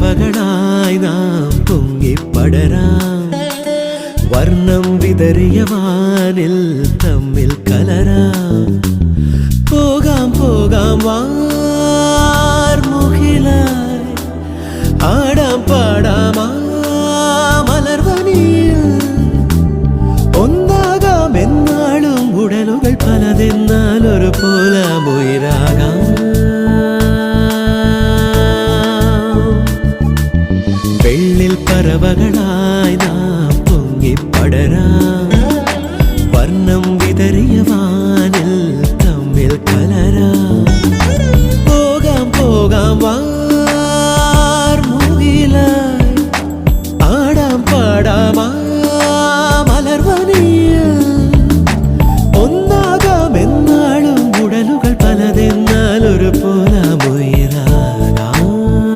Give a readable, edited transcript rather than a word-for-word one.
പറവകളായി നാം പൊങ്ങിപ്പടരാം വർണ്ണം വിതറിയ വാനിൽ തമ്മിൽ കലരാം പോകാം പോകാം വാർമുകിലായി ആടാം പാടാം മലർവനിയിൽ ഒന്നാകാം എന്നാളും ഉടലുകൾ പലതെന്നാൽ ഒരു പോലാമുയിരാകാം വെള്ളിൽ പറവകളായി